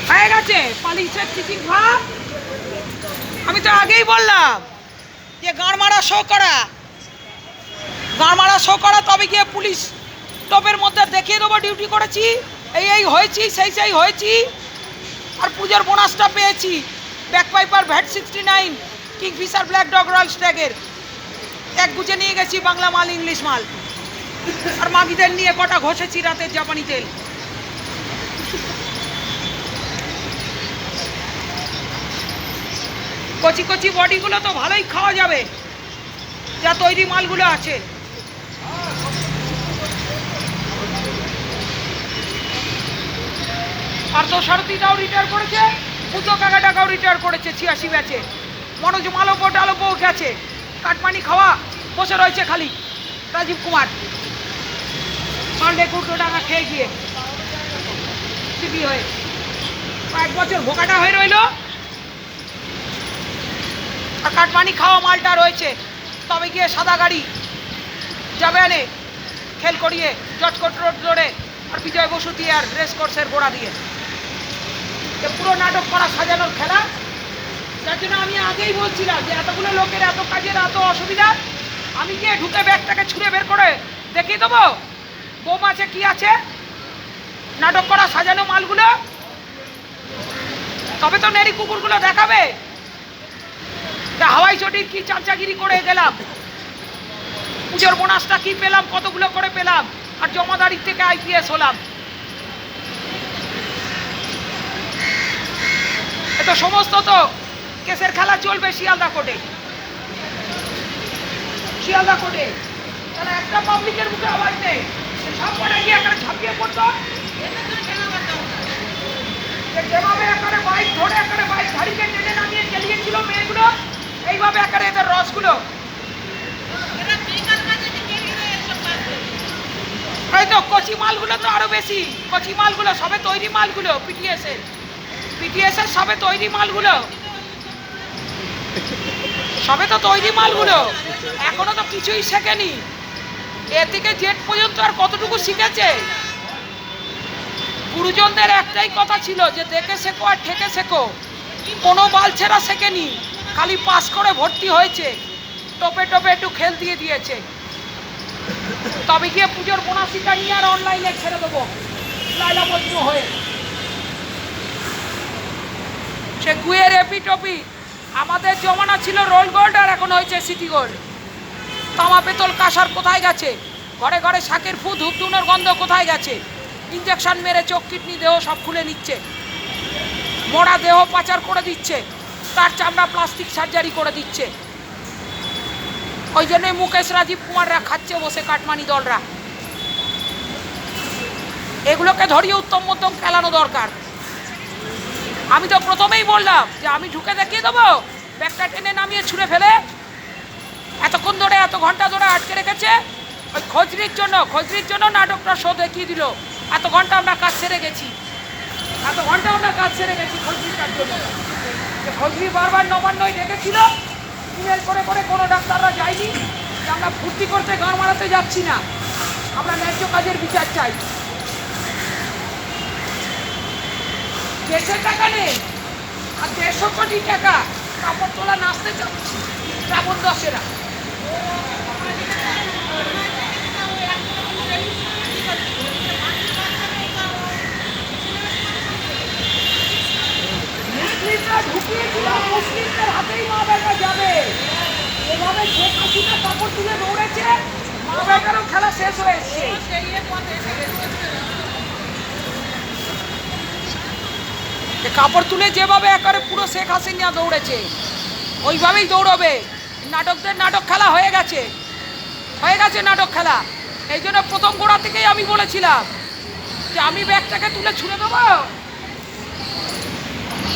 হয়ে গেছে পালিশের চিচিং ভাব। আমি তো আগেই বললাম যে গাঁড় মারা শো করা, তবে গিয়ে পুলিশ টপের মধ্যে দেখিয়ে দেবো ডিউটি করেছি, এই হয়েছি, সেই হয়েছি। আর পুজোর বোনাসটা পেয়েছি, Bagpiper VAT 69, Kingfisher Black Dog Royal স্ট্যাগের এক গুজে নিয়ে গেছি, বাংলা মাল ইংলিশ মাল। আর মাগিদের নিয়ে কটা ঘষেছি রাতের জাপানি তেল। কচি কচি বডিগুলো তো ভালোই খাওয়া যাবে, যা তৈরি মালগুলো আছে। আর তো সারথীটাও রিটায়ার করেছে, পুজো কাকাটাকাও রিটায়ার করেছে 86 ব্যাচে। মনোজ মালপো গেছে, কাটমানি খাওয়া বসে রয়েছে খালি রাজীব কুমার পান্ডে কুটো টাকা খেয়ে গিয়ে সিপি হয়ে কয়েক বছর ভোকাটা হয়ে রইল। আর কাটমানি খাওয়া মালটা রয়েছে, তবে গিয়ে সাদা গাড়ি যাবে আনে খেল করিয়ে জজকোট রোড ধরে আর বিজয় বসুতি আর রেস কোর্সের গোড়া দিয়ে পুরো নাটক করা সাজানোর খেলা। যার জন্য আমি আগেই বলছিলাম যে এতগুলো লোকের এত কাজের এত অসুবিধা, আমি গিয়ে ঢুকে ব্যাগটাকে ছুঁড়ে বের করে দেখিয়ে দেবো বোম আছে কি আছে, নাটক করা সাজানো মালগুলো। তবে তো নেড়ি কুকুরগুলো দেখাবে হাওয়াই চটির কি চামচাগিরি করে গেলাম, পুজোর বোনাসটা কি পেলাম, কতগুলো করে পেলাম, আর জমাদারির থেকে আইপিএস হলাম। এত সমস্ত তো কেসের খেলা চলবে শিয়ালদা কোর্টে। তাহলে একটা পাবলিকের মুখে আওয়াজ নেই, সব কটা গিয়ে এখানে ঝাঁপিয়ে পড়তো। যেভাবে এখানে বাইক ধরে এখানে বাইক গাড়িকে টেনে নামিয়ে চালিয়েছিল মেয়েগুলো, এইভাবে এখানে এদের রসগুলো হয়তো কচি মালগুলো তো আরো বেশি, কচি মালগুলো সবে তৈরি মালগুলো, পিটিএস এর সবে তৈরি মালগুলো, সবে তো তৈরি মালগুলো, এখনো তো কিছুই শেখেনি। এ থেকে জেড পর্যন্ত আর কতটুকু শিখেছে? গুরুজনদের একটাই কথা ছিল যে দেখে শেখো আর ঠেকে শেখো, কোনো বালছেরা শেখেনি, খালি পাস করে ভর্তি হয়েছে, টপে টপে একটু খেল দিয়ে দিয়েছে। তবে গিয়ে পুজোর বোনাসিটা নিয়ে আর অনলাইনে ছেড়ে দেবো লাইলা মজনু হয়ে। সে গুয়ের এপি টপি, আমাদের জমানা ছিল রোল গোল্ড আর এখন হয়েছে সিটি গোল্ড। তামা পেতল কাঁসার কোথায় গেছে? ঘরে ঘরে শাকের ফু ধূপধুনোর গন্ধ কোথায় গেছে? ইঞ্জেকশন মেরে চোখ কিডনি দেহ সব খুলে নিচ্ছে, মরা দেহ পাচার করে দিচ্ছে, তার চামড়া প্লাস্টিক সার্জারি করে দিচ্ছে। ওই জন্যই মুকেশ রাজীব কুমাররা খাচ্ছে বসে কাটমানি দলরা। এগুলোকে ধরিয়ে উত্তম মধ্যম খেলানো দরকার। আমি তো প্রথমেই বললাম যে আমি ঢুকে দেখিয়ে দেবো, ব্যাগটা টেনে নামিয়ে ছুঁড়ে ফেলে এতক্ষণ ধরে এত ঘন্টা ধরে আটকে রেখেছে ওই খোঁজরির জন্য নাটকটা শো দেখিয়ে দিল। এত ঘন্টা আমরা কাজ সেরে গেছি, খোঁজরিটার জন্য। খোঁজরি বারবার নবান্নই ডেকেছিল, ইমেল করে কোনো ডাক্তাররা যায়নি যে আমরা ভর্তি করতে গাঁড় মারাতে যাচ্ছি না, আমরা ন্যায্য কাজের বিচার চাই। দেশের টাকা নেই আর 150 কোটি টাকা কাপড় তোলা নাচতে চাচ্ছি শ্রাবণ দশেরা। মুসলিমরা ঢুকিয়েছিল, মুসলিমদের হাতেই মা বেটা যাবে, এভাবে শেখ হাসিনা কাপড় তুলে দৌড়েছে, মা বেটারও খেলা শেষ হয়ে এসছে। কাপড় তুলে যেভাবে একেবারে পুরো শেখ হাসিনা দৌড়েছে ওইভাবেই দৌড়বে। নাটকদের নাটক খেলা হয়ে গেছে নাটক খেলা। এই জন্য প্রথম গোড়া থেকেই আমি বলেছিলাম যে আমি ব্যাগটাকে তুলে ছুঁড়ে দেবো,